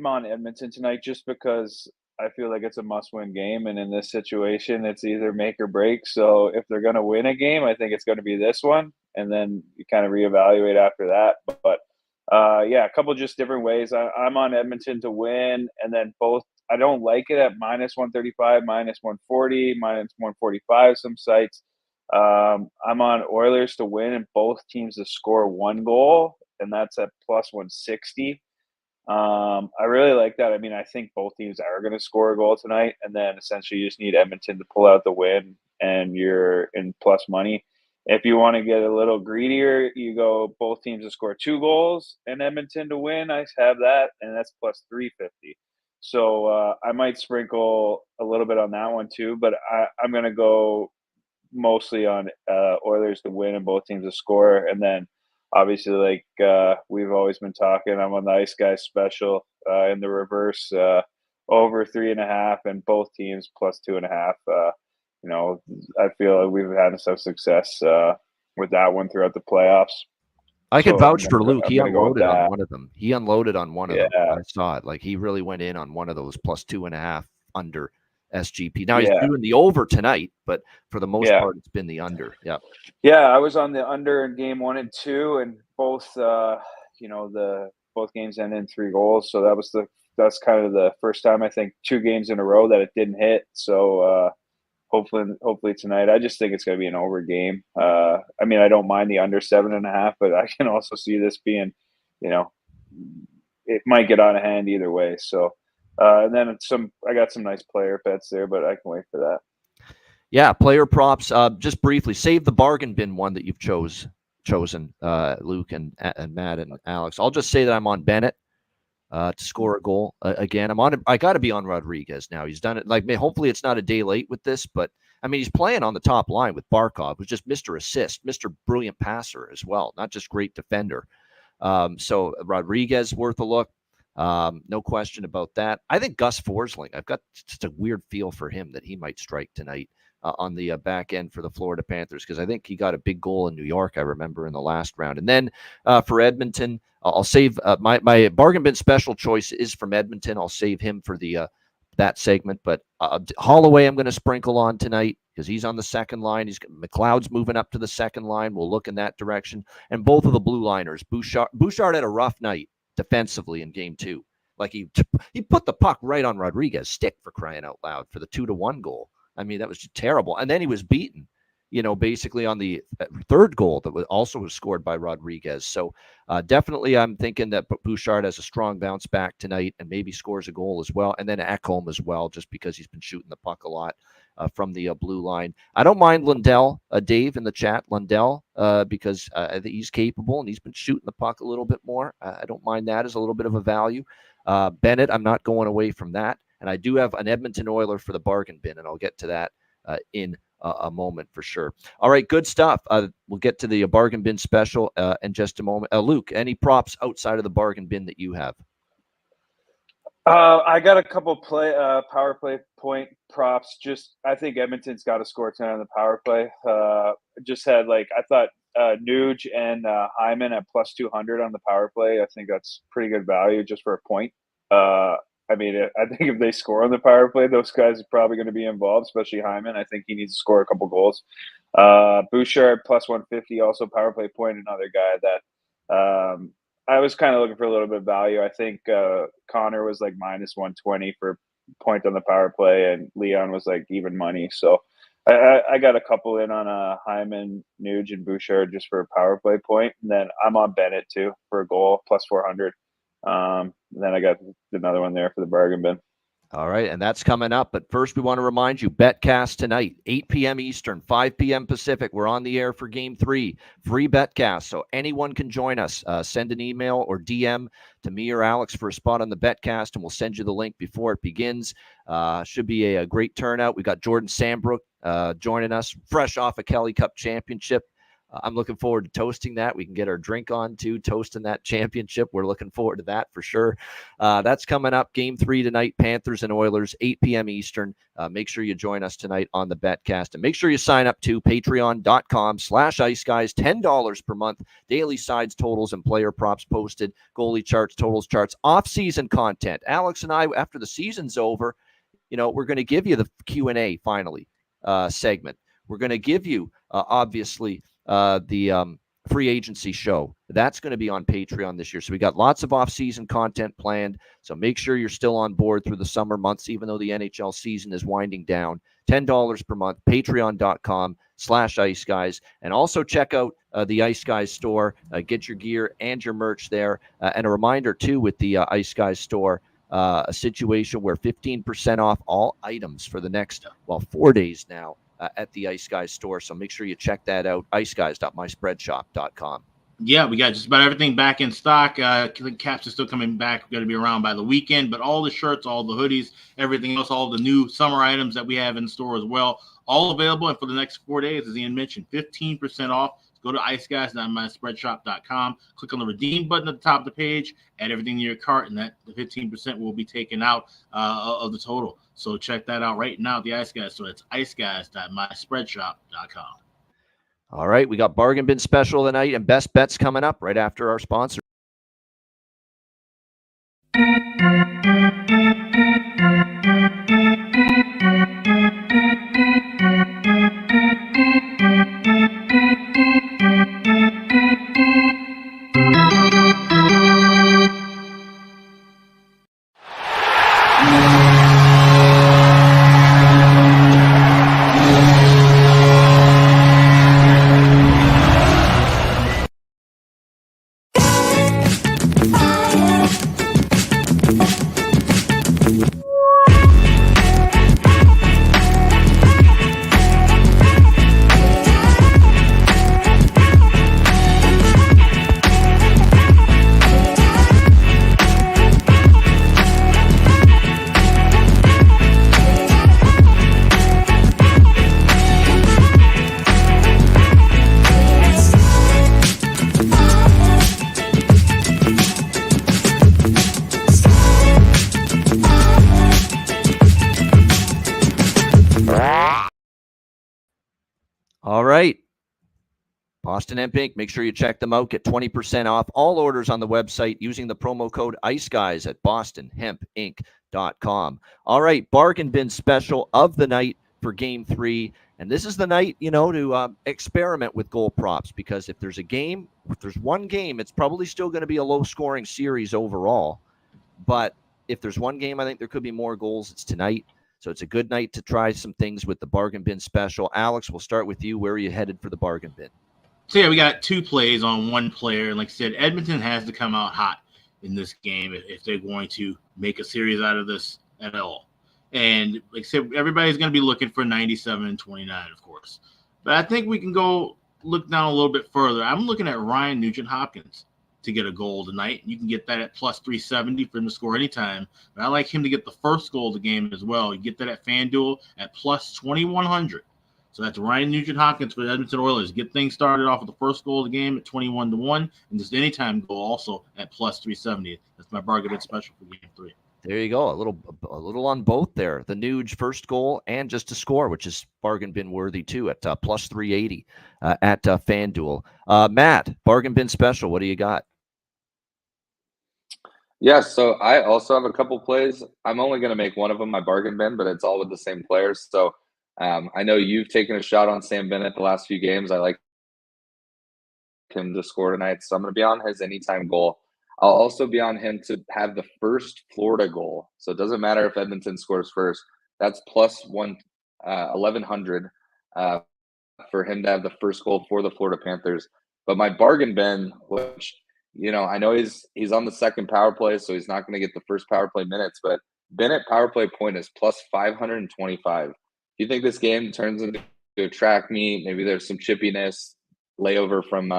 on Edmonton tonight just because I feel like it's a must-win game, and in this situation, it's either make or break. So if they're going to win a game, I think it's going to be this one, and then you kind of reevaluate after that. But a couple just different ways. I'm on Edmonton to win, and then both. I don't like it at minus 135, minus 140, minus 145. Some sites. I'm on Oilers to win and both teams to score 1 goal, and that's at plus 160. I really like that. I mean, I think both teams are going to score a goal tonight, and then essentially you just need Edmonton to pull out the win, and you're in plus money. If you want to get a little greedier, you go both teams to score 2 goals and Edmonton to win. I have that, and that's plus 350. So I might sprinkle a little bit on that one too, but I'm going to go mostly on Oilers to win and both teams to score, and then obviously, like we've always been talking, I'm on the Ice Guys special in the reverse over 3.5 and both teams plus 2.5. I feel like we've had some success with that one throughout the playoffs. I could vouch for Luke. He unloaded on one of them. I saw it. Like he really went in on one of those plus 2.5 under. SGP. Now he's doing the over tonight, but for the most part, it's been the under. Yeah. Yeah, I was on the under in game 1 and 2, and both, both games ended in 3 goals. So that's kind of the first time, I think, 2 games in a row that it didn't hit. So hopefully tonight. I just think it's going to be an over game. I mean, I don't mind the under 7.5, but I can also see this being, it might get out of hand either way. So, and then I got some nice player bets there, but I can wait for that. Yeah, player props. Just briefly, save the bargain bin one that you've chosen, Luke and Matt and Alex. I'll just say that I'm on Bennett to score a goal again. I got to be on Rodriguez now. He's done it. Hopefully it's not a day late with this, but I mean, he's playing on the top line with Barkov, who's just Mr. Assist, Mr. Brilliant Passer as well, not just great defender. So Rodriguez worth a look. No question about that. I think Gus Forsling, I've got just a weird feel for him that he might strike tonight on the back end for the Florida Panthers, because I think he got a big goal in New York, I remember, in the last round. And then for Edmonton, I'll save my bargain bin special choice is from Edmonton. I'll save him for the that segment. But Holloway I'm going to sprinkle on tonight because he's on the second line. McLeod's moving up to the second line. We'll look in that direction. And both of the blue liners. Bouchard had a rough night defensively in game 2. Like he put the puck right on Rodriguez's stick, for crying out loud, for the 2-1 goal. I mean, that was just terrible. And then he was beaten, basically on the third goal that was scored by Rodriguez. So definitely I'm thinking that Bouchard has a strong bounce back tonight and maybe scores a goal as well. And then Ekholm as well, just because he's been shooting the puck a lot from the blue line. I don't mind Lundell, Dave in the chat, Lundell, because I think he's capable and he's been shooting the puck a little bit more. I don't mind that as a little bit of a value. Bennett, I'm not going away from that. And I do have an Edmonton Oiler for the bargain bin, and I'll get to that in a moment for sure. All right, good stuff. We'll get to the bargain bin special in just a moment. Luke, any props outside of the bargain bin that you have? I got a couple power play point props. I think Edmonton's got to score 10 on the power play. Just had I thought Nuge and Hyman at plus 200 on the power play. I think that's pretty good value just for a point. I mean, I think if they score on the power play, those guys are probably going to be involved, especially Hyman. I think he needs to score a couple goals. Bouchard plus 150, also power play point, another guy that I was kind of looking for a little bit of value. I think Connor was minus 120 for point on the power play, and Leon was even money. So I got a couple in on Hyman, Nuge, and Bouchard just for a power play point. And then I'm on Bennett too for a goal, plus 400. And then I got another one there for the bargain bin. All right, and that's coming up. But first, we want to remind you, BetCast tonight, 8 p.m. Eastern, 5 p.m. Pacific. We're on the air for Game 3. Free BetCast, so anyone can join us. Send an email or DM to me or Alex for a spot on the BetCast, and we'll send you the link before it begins. Should be a great turnout. We got Jordan Sambrook joining us, fresh off a Kelly Cup championship. I'm looking forward to toasting that. We can get our drink on too, toasting that championship. We're looking forward to that for sure. That's coming up. Game 3 tonight, Panthers and Oilers, 8 p.m. Eastern. Make sure you join us tonight on the BetCast. And make sure you sign up to patreon.com/iceguys, $10 per month. Daily sides, totals, and player props posted. Goalie charts, totals charts, off-season content. Alex and I, after the season's over, we're going to give you the Q&A finally segment. We're going to give you, obviously, the free agency show. That's going to be on Patreon this year. So we got lots of off-season content planned. So make sure you're still on board through the summer months, even though the NHL season is winding down. $10 per month, patreon.com/iceguys. And also check out the Ice Guys store. Get your gear and your merch there. And a reminder, too, with the Ice Guys store, a situation where 15% off all items for the next, 4 days now. At the Ice Guys store. So make sure you check that out, iceguys.myspreadshop.com. Yeah, we got just about everything back in stock. Caps are still coming back. We're going to be around by the weekend, but all the shirts, all the hoodies, everything else, all the new summer items that we have in store as well, all available. And for the next 4 days, as Ian mentioned, 15% off. Go to iceguys.myspreadshop.com. Click on the redeem button at the top of the page, add everything in your cart, and that the 15% will be taken out of the total. So check that out right now at the Ice Guys. So it's iceguys.myspreadshop.com. All right, we got bargain bin special tonight and best bets coming up right after our sponsor. All right. Boston Hemp Inc. Make sure you check them out. Get 20% off all orders on the website using the promo code IceGuys at bostonhempinc.com. All right. Bargain bin special of the night for Game 3. And this is the night, to experiment with goal props, because if there's one game, it's probably still going to be a low-scoring series overall. But if there's one game I think there could be more goals, it's tonight. So it's a good night to try some things with the bargain bin special. Alex, we'll start with you. Where are you headed for the bargain bin? So, yeah, we got 2 plays on one player. And like I said, Edmonton has to come out hot in this game if they're going to make a series out of this at all. And like I said, everybody's going to be looking for 97 and 29, of course. But I think we can go look down a little bit further. I'm looking at Ryan Nugent-Hopkins to get a goal tonight. You can get that at plus 370 for him to score anytime. But I like him to get the first goal of the game as well. You get that at FanDuel at plus 2,100. So that's Ryan Nugent-Hopkins for the Edmonton Oilers. Get things started off with the first goal of the game at 21-1, and just anytime goal also at plus 370. That's my bargain bin special for Game 3. There you go. A little on both there. The Nuge first goal and just to score, which is bargain bin worthy too at plus 380 at FanDuel. Matt, bargain bin special. What do you got? Yeah, so I also have a couple plays. I'm only going to make one of them my bargain bin, but it's all with the same players. So I know you've taken a shot on Sam Bennett the last few games. I like him to score tonight, so I'm going to be on his anytime goal. I'll also be on him to have the first Florida goal. So it doesn't matter if Edmonton scores first. That's plus 1,100 for him to have the first goal for the Florida Panthers. But my bargain bin, which I know he's on the second power play, so he's not going to get the first power play minutes. But Bennett power play point is plus 525. If you think this game turns into a track meet, maybe there's some chippiness, playover from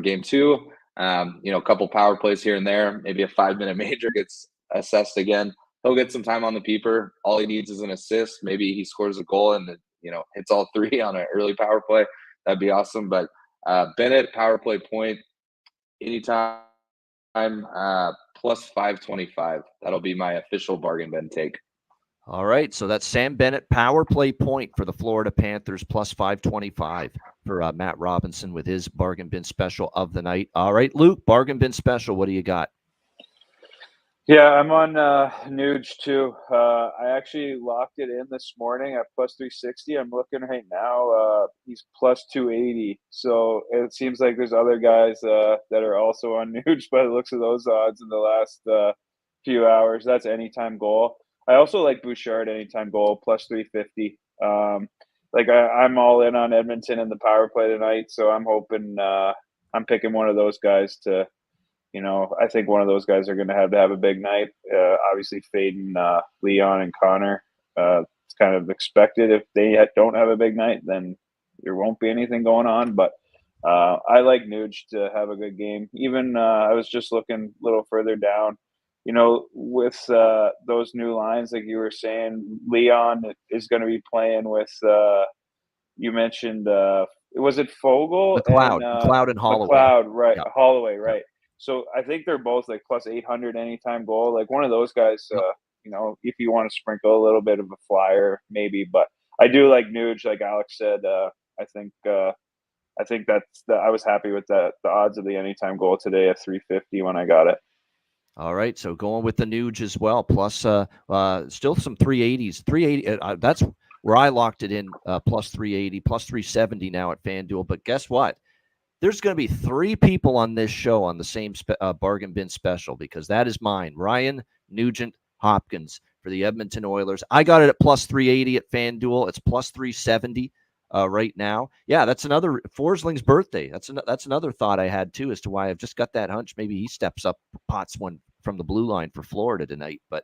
Game 2. A couple power plays here and there, maybe a 5-minute major gets assessed again. He'll get some time on the peeper. All he needs is an assist. Maybe he scores a goal and hits all 3 on an early power play. That'd be awesome. But Bennett power play point anytime plus 525. That'll be my official bargain bin take. All right, so that's Sam Bennett power play point for the Florida Panthers plus 525 for Matt Robinson with his bargain bin special of the night. All right, Luke, bargain bin special. What do you got? Yeah, I'm on Nuge too. I actually locked it in this morning at plus 360. I'm looking right now. He's plus 280. So it seems like there's other guys that are also on Nuge by the looks of those odds in the last few hours. That's anytime goal. I also like Bouchard anytime goal plus 350. I'm all in on Edmonton in the power play tonight, so I'm hoping I'm picking one of those guys to. I think one of those guys are going to have a big night. Obviously, fading Leon and Connor. It's kind of expected. If they don't have a big night, then there won't be anything going on. But I like Nuge to have a good game. Even I was just looking a little further down. With those new lines, like you were saying, Leon is going to be playing with, you mentioned, was it Fogle? McLeod and Holloway. McLeod, right. Yeah. Holloway, right. So I think they're both like plus 800 anytime goal. Like one of those guys, if you want to sprinkle a little bit of a flyer, maybe. But I do like Nuge, like Alex said. I think I was happy with the odds of the anytime goal today at 350 when I got it. All right, so going with the Nuge as well, plus still some 380s. 380, that's where I locked it in, plus 380, plus 370 now at FanDuel. But guess what? There's going to be 3 people on this show on the same bargain bin special, because that is mine. Ryan Nugent-Hopkins for the Edmonton Oilers. I got it at plus 380 at FanDuel. It's plus 370 right now. Yeah, that's another Forsling's birthday. That's another thought I had too, as to why I've just got that hunch. Maybe he steps up, pots one from the blue line for Florida tonight. But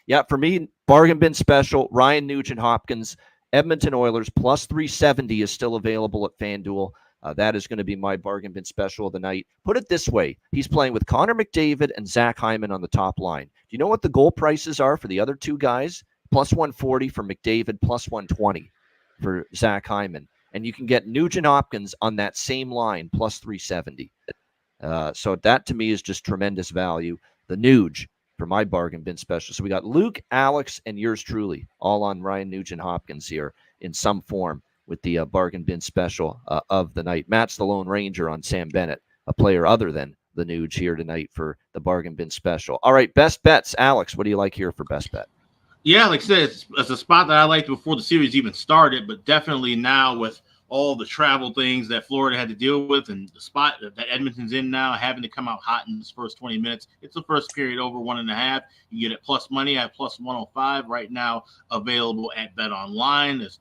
yeah, for me, bargain bin special, Ryan Nugent-Hopkins, Edmonton Oilers plus 370 is still available at FanDuel. That is going to be my bargain bin special of the night. Put it this way. He's playing with Conor McDavid and Zach Hyman on the top line. Do you know what the goal prices are for the other 2 guys? Plus 140 for McDavid, plus 120 for Zach Hyman. And you can get Nugent-Hopkins on that same line, plus 370. So that to me is just tremendous value. The Nuge for my bargain bin special. So we got Luke, Alex, and yours truly all on Ryan Nugent-Hopkins here in some form with the bargain bin special of the night. Matt's the Lone Ranger on Sam Bennett, a player other than the Nuge here tonight for the bargain bin special. All right, best bets. Alex, what do you like here for best bet? Yeah, like I said, it's a spot that I liked before the series even started, but definitely now with all the travel things that Florida had to deal with and the spot that Edmonton's in now, having to come out hot in this first 20 minutes. It's the first period over 1.5. You get it plus money at plus 105 right now, available at Bet Online. There's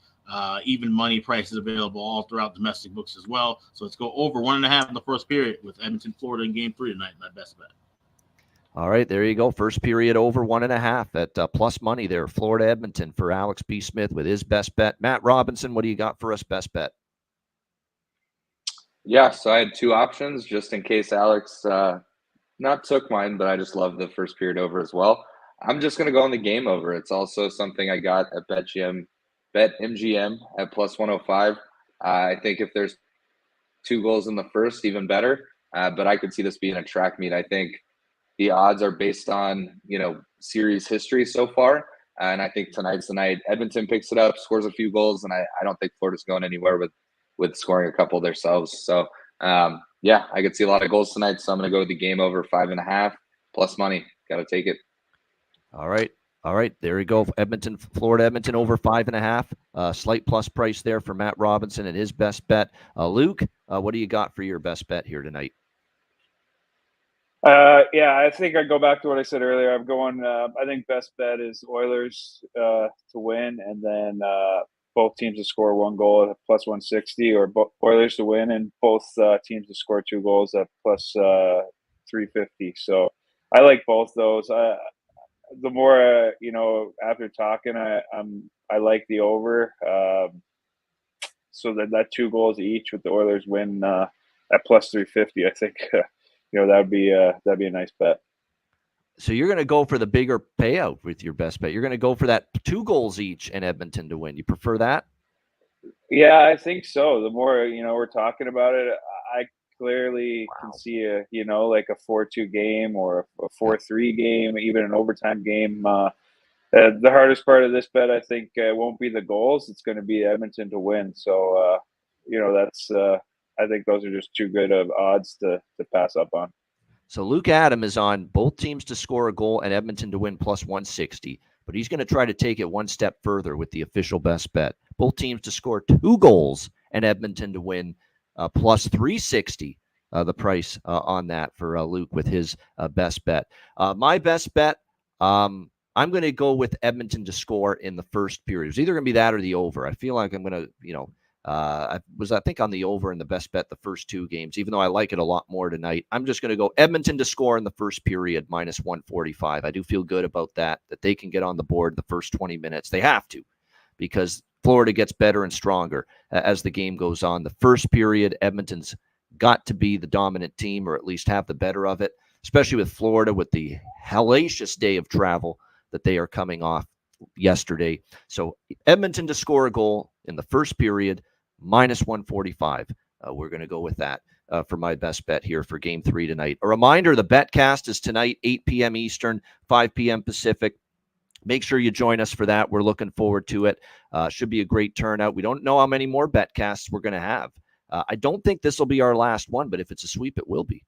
even money prices available all throughout domestic books as well. So let's go over 1.5 in the first period with Edmonton, Florida in Game 3 tonight. My best bet. All right, there you go. First period over 1.5 at plus money there. Florida, Edmonton for Alex B. Smith with his best bet. Matt Robinson, what do you got for us best bet? Yeah, so I had two options just in case Alex not took mine, but I just love the first period over as well. I'm just going to go on the game over. It's also something I got at BetMGM at plus 105. I think if there's 2 goals in the first, even better. But I could see this being a track meet. I think the odds are based on, series history so far. And I think tonight's the night. Edmonton picks it up, scores a few goals, and I don't think Florida's going anywhere with scoring a couple themselves. So, yeah, I could see a lot of goals tonight. So I'm going to go with the game over 5.5 plus money. Got to take it. All right. There you go. Florida, Edmonton over 5.5. Slight plus price there for Matt Robinson and his best bet. Luke, what do you got for your best bet here tonight? Yeah, I think I go back to what I said earlier. I'm going. I think best bet is Oilers to win, and then both teams to score 1 goal at plus 160, or Oilers to win and both teams to score 2 goals at plus 350. So I like both those. The more after talking, I like the over. So that 2 goals each with the Oilers win at plus 350. I think. That'd be a nice bet. So you're going to go for the bigger payout with your best bet. You're going to go for that 2 goals each in Edmonton to win. You prefer that? Yeah, I think so. The more we're talking about it, I clearly can see like a 4-2 game or a 4-3 game, even an overtime game. The hardest part of this bet, I think, won't be the goals. It's going to be Edmonton to win. So that's. I think those are just too good of odds to pass up on. So Luke Adam is on both teams to score a goal and Edmonton to win plus 160, but he's going to try to take it one step further with the official best bet. Both teams to score 2 goals and Edmonton to win plus 360, the price on that for Luke with his best bet. My best bet, I'm going to go with Edmonton to score in the first period. It's either going to be that or the over. I feel like I'm going to, I think on the over in the best bet the first 2 games, even though I like it a lot more tonight. I'm just going to go Edmonton to score in the first period, minus 145. I do feel good about that they can get on the board the first 20 minutes. They have to, because Florida gets better and stronger as the game goes on. The first period, Edmonton's got to be the dominant team, or at least have the better of it, especially with Florida, with the hellacious day of travel that they are coming off yesterday. So Edmonton to score a goal in the first period, minus 145. We're going to go with that for my best bet here for Game 3 tonight. A reminder, the BetCast is tonight, 8 p.m. Eastern, 5 p.m. Pacific. Make sure you join us for that. We're looking forward to it. Should be a great turnout. We don't know how many more BetCasts we're going to have. I don't think this will be our last one, but if it's a sweep, it will be.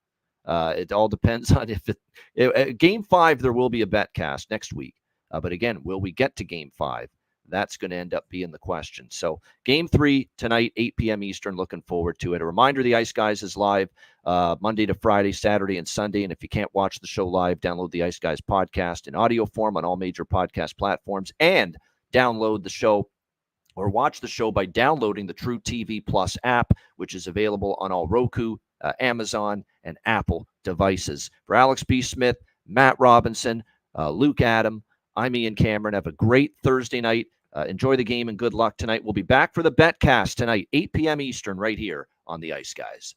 It all depends on if Game 5, there will be a BetCast next week. But again, will we get to Game 5? That's going to end up being the question. So Game 3 tonight, 8 p.m. Eastern. Looking forward to it. A reminder, the Ice Guys is live Monday to Friday, Saturday, and Sunday. And if you can't watch the show live, download the Ice Guys podcast in audio form on all major podcast platforms, and download the show or watch the show by downloading the True TV Plus app, which is available on all Roku, Amazon, and Apple devices. For Alex B. Smith, Matt Robinson, Luke Adam, I'm Ian Cameron. Have a great Thursday night. Enjoy the game and good luck tonight. We'll be back for the BetCast tonight, 8 p.m. Eastern, right here on the Ice Guys.